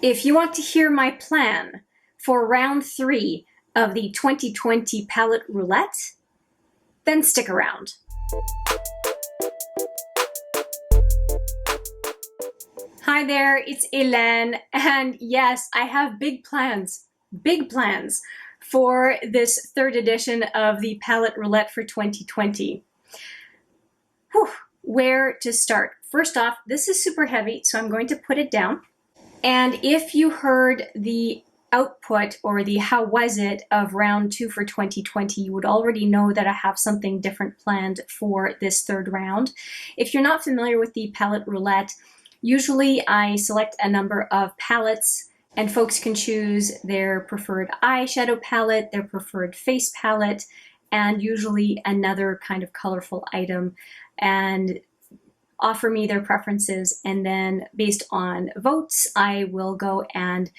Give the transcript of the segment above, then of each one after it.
If you want to hear my plan for round 3 of the 2020 palette roulette, then stick around. Hi there, it's Hélène, and yes, I have big plans for this 3rd edition of the palette roulette for 2020. Whew, where to start? First off, this is super heavy, so I'm going to put it down. And if you heard the output or the how was it of round 2 for 2020, you would already know that I have something different planned for this 3rd round. If you're not familiar with the palette roulette, usually I select a number of palettes and folks can choose their preferred eyeshadow palette, their preferred face palette, and usually another kind of colorful item, and offer me their preferences, and then based on votes I will go and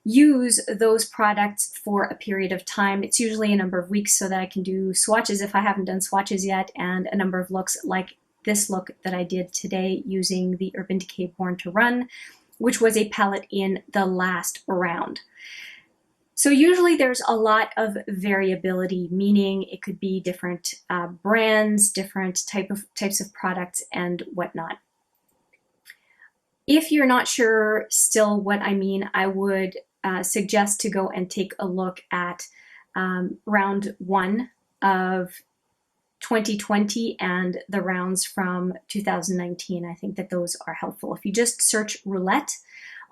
use those products for a period of time. It's usually a number of weeks so that I can do swatches if I haven't done swatches yet, and a number of looks like this look that I did today using the Urban Decay Born to Run, which was a palette in the last round. So usually there's a lot of variability, meaning it could be different brands, different types of products, and whatnot. If you're not sure still what I mean, I would suggest to go and take a look at round 1 of 2020 and the rounds from 2019. I think that those are helpful. If you just search roulette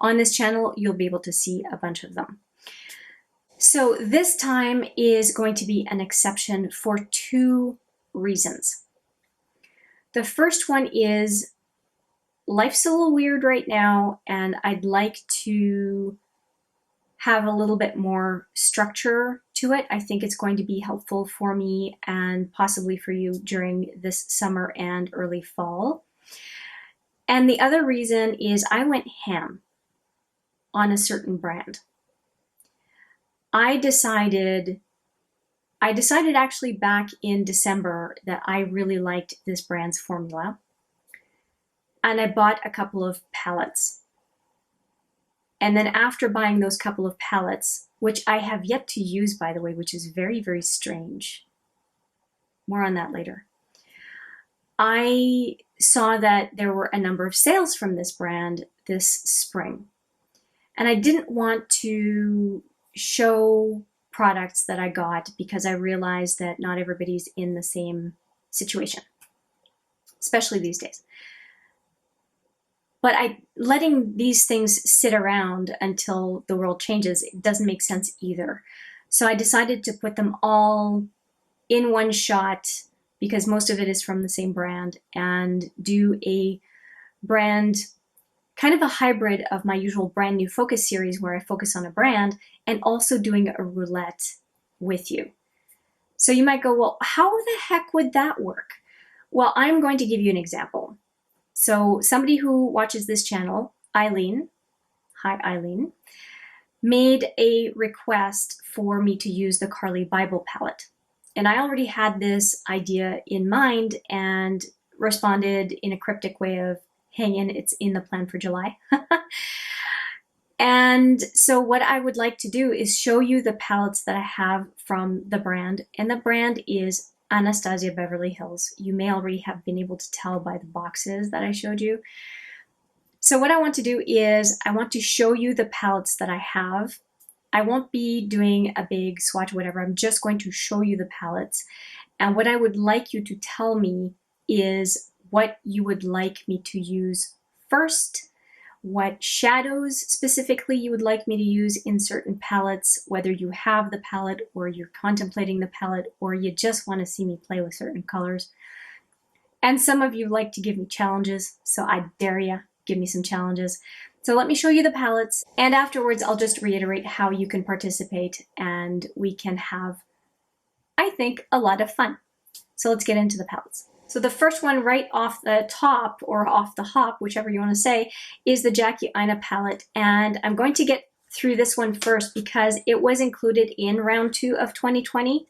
on this channel, you'll be able to see a bunch of them. So this time is going to be an exception for 2 reasons. The first one is life's a little weird right now, and I'd like to have a little bit more structure to it. I think it's going to be helpful for me and possibly for you during this summer and early fall. And the other reason is I went ham on a certain brand. I decided actually back in December that I really liked this brand's formula, and I bought a couple of palettes. And then after buying those couple of palettes, which I have yet to use, by the way, which is very, very strange. More on that later. I saw that there were a number of sales from this brand this spring. And I didn't want to show products that I got because I realized that not everybody's in the same situation, especially these days. But letting these things sit around until the world changes, it doesn't make sense either. So I decided to put them all in one shot because most of it is from the same brand, and do a brand, kind of a hybrid of my usual brand new focus series where I focus on a brand and also doing a roulette with you. So you might go, well, how the heck would that work? Well, I'm going to give you an example. So somebody who watches this channel, Eileen, hi Eileen, made a request for me to use the Carly Bible palette. And I already had this idea in mind and responded in a cryptic way of, hang in, it's in the plan for July. And so what I would like to do is show you the palettes that I have from the brand. And the brand is Anastasia Beverly Hills. You may already have been able to tell by the boxes that I showed you. So what I want to do is I want to show you the palettes that I have. I won't be doing a big swatch or whatever. I'm just going to show you the palettes. And what I would like you to tell me is what you would like me to use first, what shadows specifically you would like me to use in certain palettes, whether you have the palette or you're contemplating the palette or you just want to see me play with certain colors. And some of you like to give me challenges, so I dare you, give me some challenges. So let me show you the palettes, and afterwards I'll just reiterate how you can participate and we can have, I think, a lot of fun. So let's get into the palettes. So the first one right off the top, or off the hop, whichever you want to say, is the Jackie Aina palette. And I'm going to get through this one first because it was included in round 2 of 2020,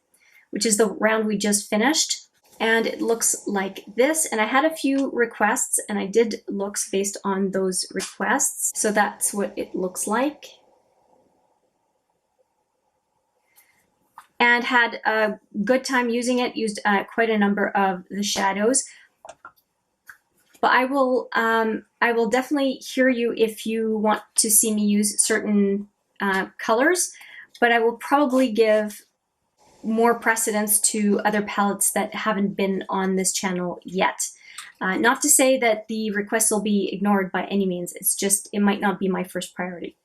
which is the round we just finished. and it looks like this. And I had a few requests and I did looks based on those requests. So that's what it looks like. And had a good time using it, used quite a number of the shadows. But I will definitely hear you if you want to see me use certain colors, but I will probably give more precedence to other palettes that haven't been on this channel yet. Not to say that the requests will be ignored by any means, it's just it might not be my first priority.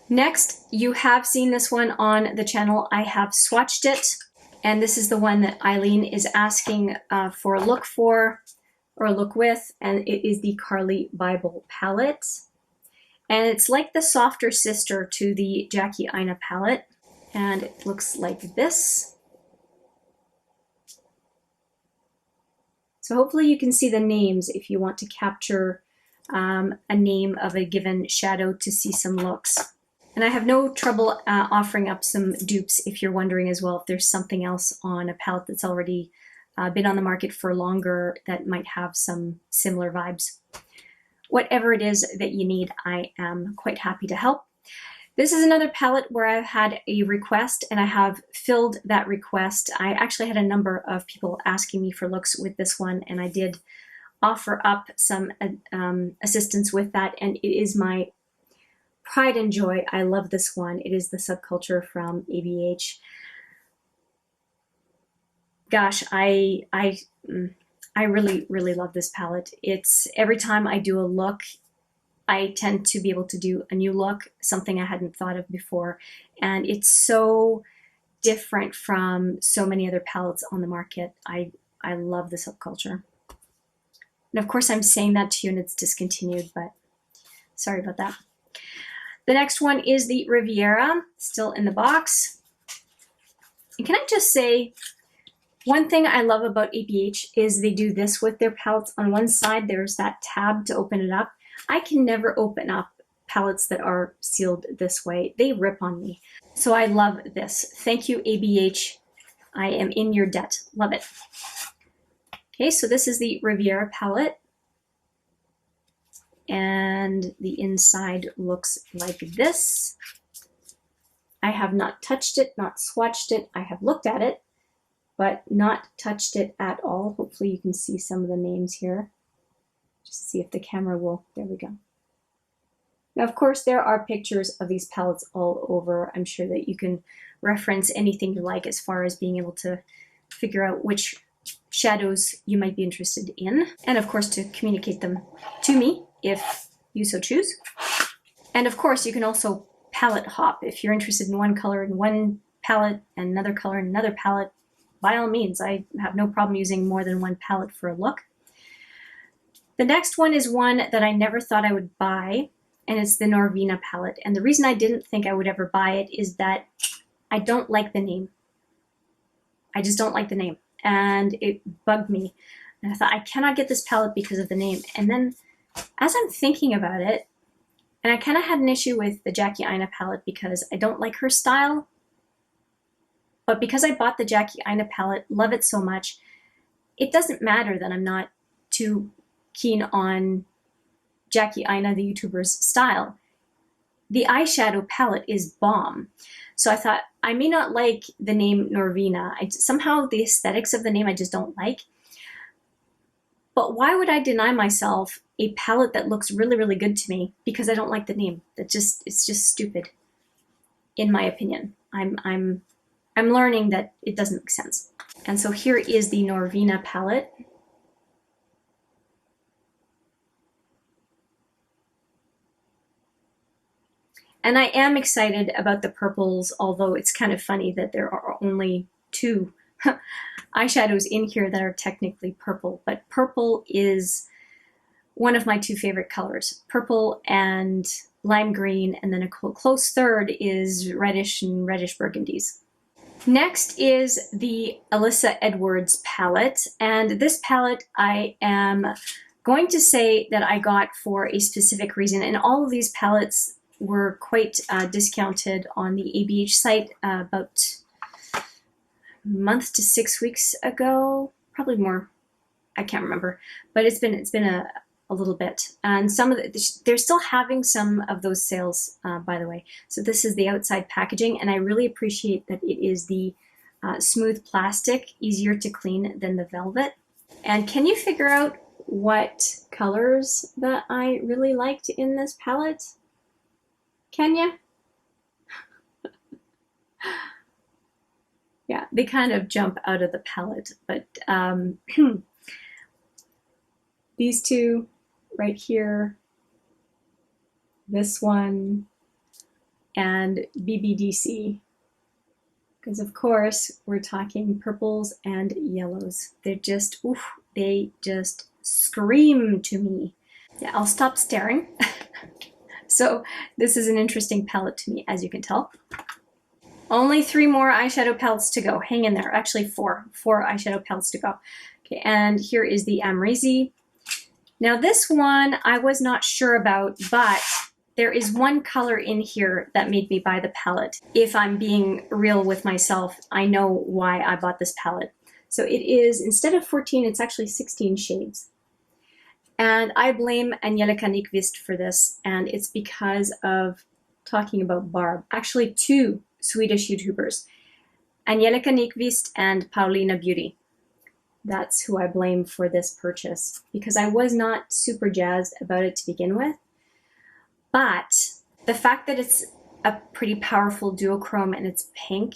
Next, you have seen this one on the channel. I have swatched it, and this is the one that Eileen is asking for a look for, or a look with, and it is the Carly Bible palette. And it's like the softer sister to the Jackie Aina palette, and it looks like this. So hopefully you can see the names if you want to capture a name of a given shadow to see some looks. And I have no trouble offering up some dupes if you're wondering as well if there's something else on a palette that's already been on the market for longer that might have some similar vibes. Whatever it is that you need, I am quite happy to help. This is another palette where I've had a request and I have filled that request. I actually had a number of people asking me for looks with this one, and I did offer up some assistance with that, and it is my pride and joy. I love this one. It is the Subculture from ABH. Gosh, I really, really love this palette. It's every time I do a look, I tend to be able to do a new look, something I hadn't thought of before. And it's so different from so many other palettes on the market. I love the Subculture. And of course I'm saying that to you and it's discontinued, but sorry about that. The next one is the Riviera, still in the box. And can I just say, one thing I love about ABH is they do this with their palettes. On one side, there's that tab to open it up. I can never open up palettes that are sealed this way. They rip on me. So I love this. Thank you, ABH. I am in your debt. Love it. Okay, so this is the Riviera palette. And the inside looks like this. I have not touched it, not swatched it. I have looked at it, but not touched it at all. Hopefully you can see some of the names here. Just see if the camera will, there we go. Now, of course, there are pictures of these palettes all over. I'm sure that you can reference anything you like as far as being able to figure out which shadows you might be interested in. And of course, to communicate them to me if you so choose. And of course, you can also palette hop. If you're interested in one color in one palette and another color in another palette, by all means, I have no problem using more than one palette for a look. The next one is one that I never thought I would buy, and it's the Norvina palette. And the reason I didn't think I would ever buy it is that I don't like the name. I just don't like the name, and it bugged me. And I thought, I cannot get this palette because of the name. And then as I'm thinking about it, and I kind of had an issue with the Jackie Aina palette because I don't like her style, but because I bought the Jackie Aina palette, love it so much, it doesn't matter that I'm not too keen on Jackie Aina, the YouTuber's style. The eyeshadow palette is bomb. So I thought, I may not like the name Norvina. Somehow the aesthetics of the name I just don't like. But why would I deny myself a palette that looks really, really good to me because I don't like the name? It's just stupid, in my opinion. I'm learning that it doesn't make sense. And so here is the Norvina palette. And I am excited about the purples, although it's kind of funny that there are only two eyeshadows in here that are technically purple. But purple is one of my two favorite colors. Purple and lime green, and then a close third is reddish and reddish burgundies. Next is the Alyssa Edwards palette. And this palette I am going to say that I got for a specific reason. And all of these palettes were quite discounted on the ABH site about a month to 6 weeks ago. probably more, I can't remember, but it's been a little bit. And some of they're still having some of those sales, by the way. So this is the outside packaging, and I really appreciate that it is the smooth plastic, easier to clean than the velvet. And can you figure out what colors that I really liked in this palette? Can you? Yeah, they kind of jump out of the palette, but these two right here, this one, and BBDC, because of course we're talking purples and yellows. They're just, oof, they just scream to me. Yeah, I'll stop staring. So this is an interesting palette to me, as you can tell. Only 3 more eyeshadow palettes to go. Hang in there. Actually, 4 eyeshadow palettes to go. Okay, and here is the Amrezy. Now this one I was not sure about, but there is one color in here that made me buy the palette. If I'm being real with myself, I know why I bought this palette. So it is, instead of 14, it's actually 16 shades. And I blame Angelica Nyqvist for this, and it's because of talking about Barb. Actually, 2 Swedish YouTubers, Angelica Nyqvist and Paulina Beauty. That's who I blame for this purchase, because I was not super jazzed about it to begin with. But the fact that it's a pretty powerful duochrome and it's pink,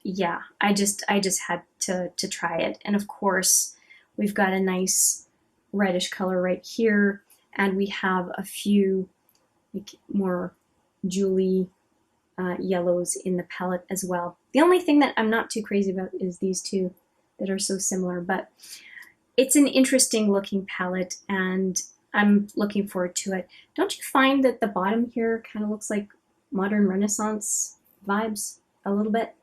yeah, I just had to try it. And of course, we've got a nice reddish color right here, and we have a few like more jewelry yellows in the palette as well. The only thing that I'm not too crazy about is these two that are so similar, but it's an interesting looking palette and I'm looking forward to it. Don't you find that the bottom here kind of looks like modern Renaissance vibes a little bit?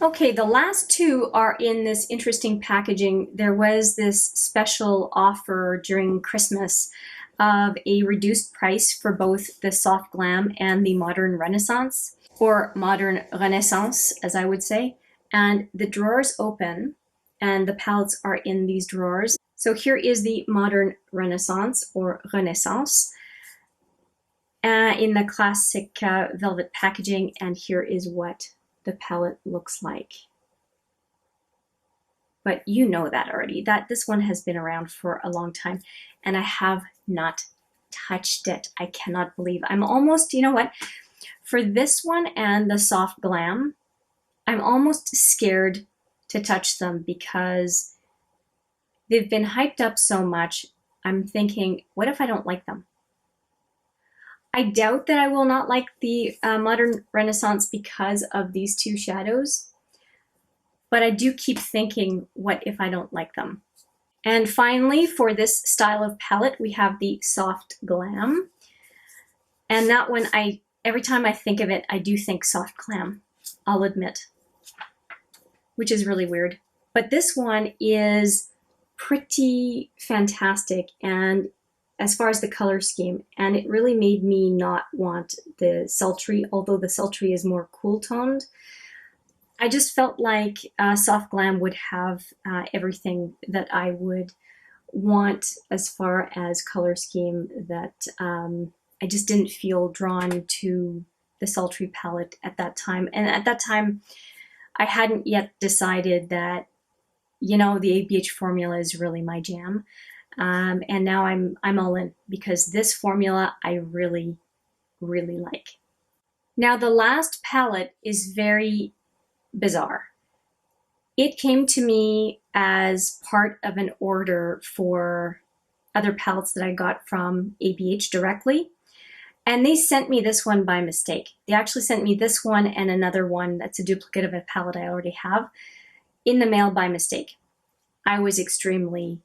Okay, the last 2 are in this interesting packaging. There was this special offer during Christmas of a reduced price for both the Soft Glam and the Modern Renaissance, or Modern Renaissance, as I would say. And the drawers open, and the palettes are in these drawers. So here is the Modern Renaissance, or Renaissance, in the classic velvet packaging, and here is what the palette looks like. But you know that already, that this one has been around for a long time, and I have not touched it. I cannot believe. I'm almost, you know what? For this one and the Soft Glam, I'm almost scared to touch them because they've been hyped up so much. I'm thinking, what if I don't like them? I doubt that I will not like the Modern Renaissance because of these 2 shadows, but I do keep thinking, what if I don't like them? And finally, for this style of palette, we have the Soft Glam. And that one, every time I think of it, I do think Soft Glam, I'll admit, which is really weird. But this one is pretty fantastic, and as far as the color scheme, and it really made me not want the sultry, although the sultry is more cool toned. I just felt like Soft Glam would have everything that I would want as far as color scheme, that I just didn't feel drawn to the sultry palette at that time. And at that time, I hadn't yet decided that, you know, the ABH formula is really my jam. And now I'm all in, because this formula I really, really like. Now the last palette is very bizarre. It came to me as part of an order for other palettes that I got from ABH directly. And they sent me this one by mistake. They actually sent me this one and another one that's a duplicate of a palette I already have in the mail by mistake. I was extremely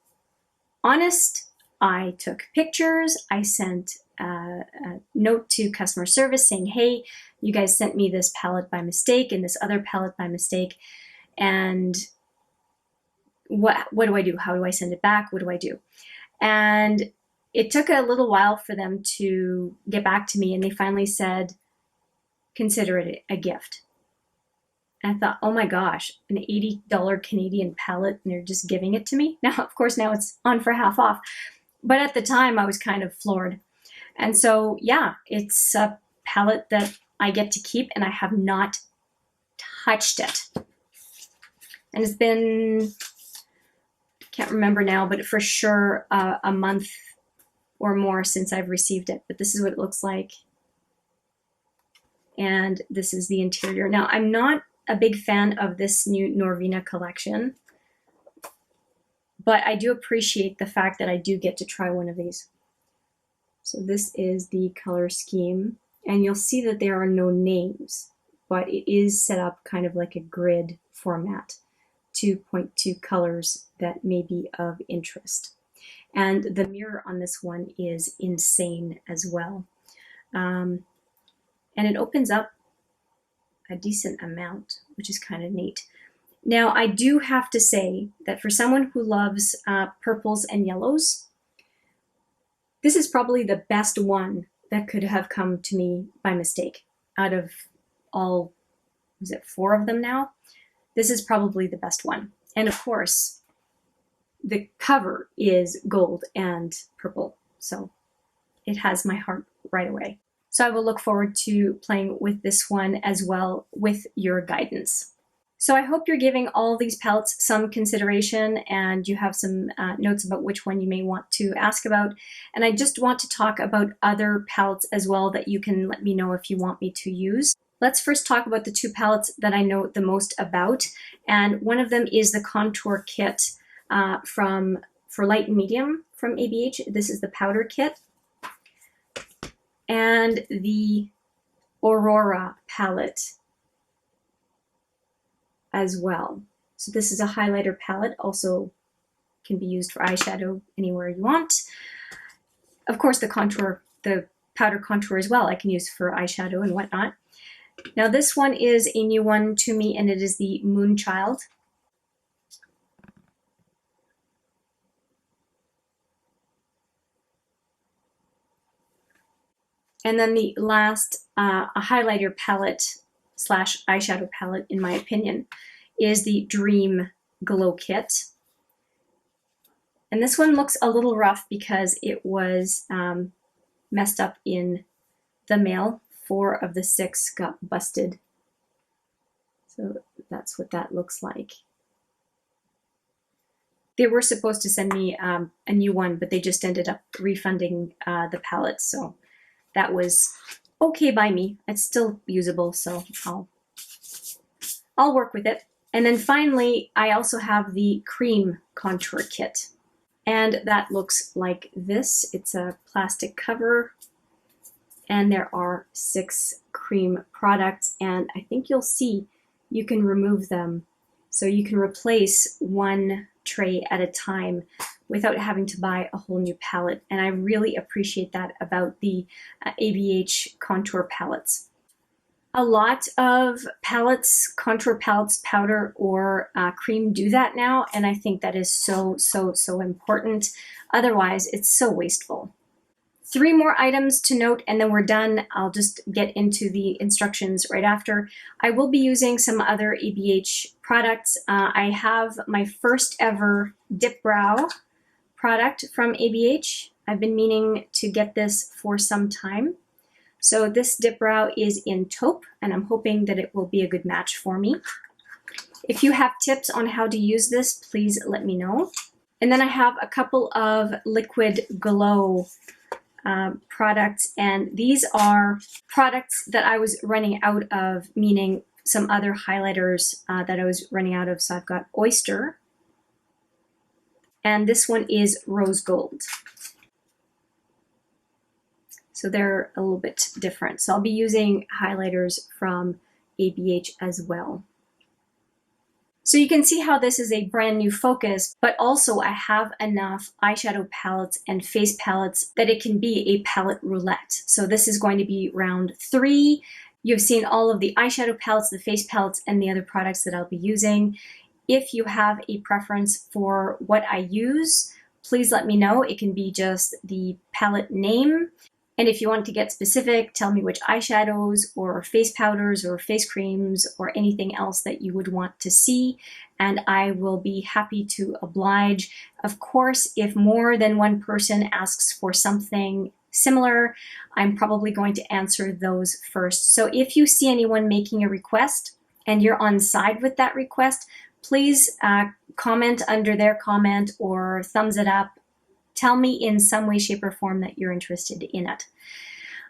honest. I took pictures. I sent a note to customer service saying, hey, you guys sent me this palette by mistake and this other palette by mistake. And what do I do? How do I send it back? What do I do? And it took a little while for them to get back to me, and they finally said, consider it a gift. And I thought, oh my gosh, an $80 Canadian palette and they're just giving it to me? Now, of course, now it's on for half off. But at the time, I was kind of floored. And so, yeah, it's a palette that I get to keep and I have not touched it. And it's been, can't remember now, but for sure a month or more since I've received it. But this is what it looks like. And this is the interior. Now, I'm not a big fan of this new Norvina collection, but I do appreciate the fact that I do get to try one of these. So this is the color scheme, and you'll see that there are no names, but it is set up kind of like a grid format to point to colors that may be of interest. And the mirror on this one is insane as well. And it opens up a decent amount, which is kind of neat. Now, I do have to say that for someone who loves purples and yellows, this is probably the best one that could have come to me by mistake. Out of all, was it 4 of them now? This is probably the best one. And of course, the cover is gold and purple, so it has my heart right away. So I will look forward to playing with this one as well with your guidance. So I hope you're giving all these palettes some consideration and you have some notes about which one you may want to ask about. And I just want to talk about other palettes as well that you can let me know if you want me to use. Let's first talk about the 2 palettes that I know the most about. And one of them is the Contour Kit for light and medium from ABH. This is the powder kit. And the Aurora palette as well. So this is a highlighter palette, also can be used for eyeshadow anywhere you want. Of course, the powder contour as well, I can use for eyeshadow and whatnot. Now this one is a new one to me, and it is the Moonchild. And then the last a highlighter palette / eyeshadow palette, in my opinion, is the Dream Glow Kit. And this one looks a little rough because it was messed up in the mail. 4 of the 6 got busted. So that's what that looks like. They were supposed to send me a new one, but they just ended up refunding the palette. So that was okay by me. It's still usable, so I'll work with it. And then finally, I also have the Cream Contour Kit. And that looks like this. It's a plastic cover, and there are 6 cream products, and I think you'll see you can remove them. So you can replace one tray at a time without having to buy a whole new palette. And I really appreciate that about the ABH contour palettes. A lot of palettes, contour palettes, powder or cream do that now, and I think that is so important. Otherwise, it's so wasteful. 3 more items to note and then we're done. I'll just get into the instructions right after. I will be using some other ABH products. I have my first ever Dip Brow product from ABH. I've been meaning to get this for some time. So this Dip Brow is in taupe, and I'm hoping that it will be a good match for me. If you have tips on how to use this, please let me know. And then I have a couple of Liquid Glow products, and these are products that I was running out of, meaning some other highlighters that I was running out of. So I've got Oyster, and this one is Rose Gold. So they're a little bit different. So I'll be using highlighters from ABH as well. So you can see how this is a brand new focus, but also I have enough eyeshadow palettes and face palettes that it can be a palette roulette. So this is going to be round 3. You've seen all of the eyeshadow palettes, the face palettes, and the other products that I'll be using. If you have a preference for what I use, please let me know. It can be just the palette name. And if you want to get specific, tell me which eyeshadows or face powders or face creams or anything else that you would want to see, and I will be happy to oblige. Of course, if more than one person asks for something similar, I'm probably going to answer those first. So if you see anyone making a request and you're on side with that request, please comment under their comment or thumbs it up. Tell me in some way, shape, or form that you're interested in it.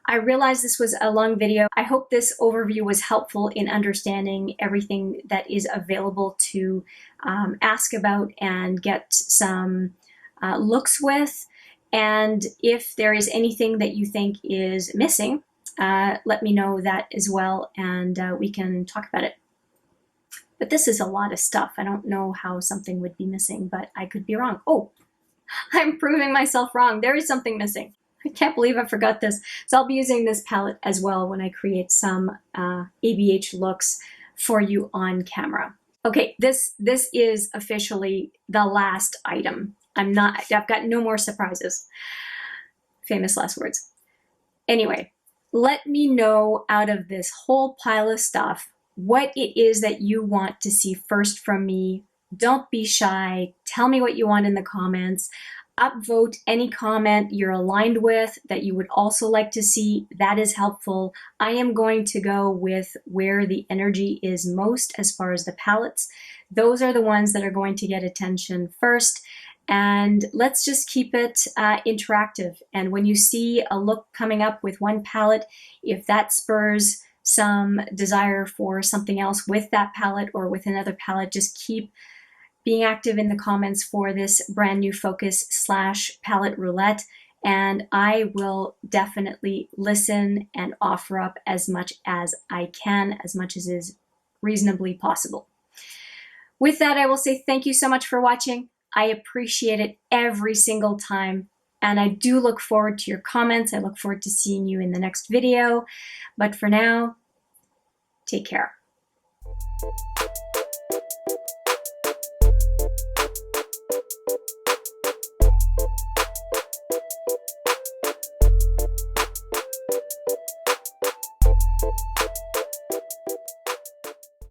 I realize this was a long video. I hope this overview was helpful in understanding everything that is available to ask about and get some looks with. And if there is anything that you think is missing, let me know that as well, and we can talk about it. But this is a lot of stuff. I don't know how something would be missing, but I could be wrong. Oh, I'm proving myself wrong. There is something missing. I can't believe I forgot this. So I'll be using this palette as well when I create some ABH looks for you on camera. Okay, this is officially the last item. I've got no more surprises. Famous last words. Anyway, let me know out of this whole pile of stuff what it is that you want to see first from me. Don't be shy. Tell me what you want in the comments. Upvote any comment you're aligned with that you would also like to see. That is helpful. I am going to go with where the energy is most as far as the palettes. Those are the ones that are going to get attention first. And let's just keep it interactive. And when you see a look coming up with one palette, if that spurs some desire for something else with that palette or with another palette, just keep being active in the comments for this brand new focus / palette roulette, and I will definitely listen and offer up as much as I can, as much as is reasonably possible. With that, I will say thank you so much for watching. I appreciate it every single time, and I do look forward to your comments. I look forward to seeing you in the next video, but for now, take care.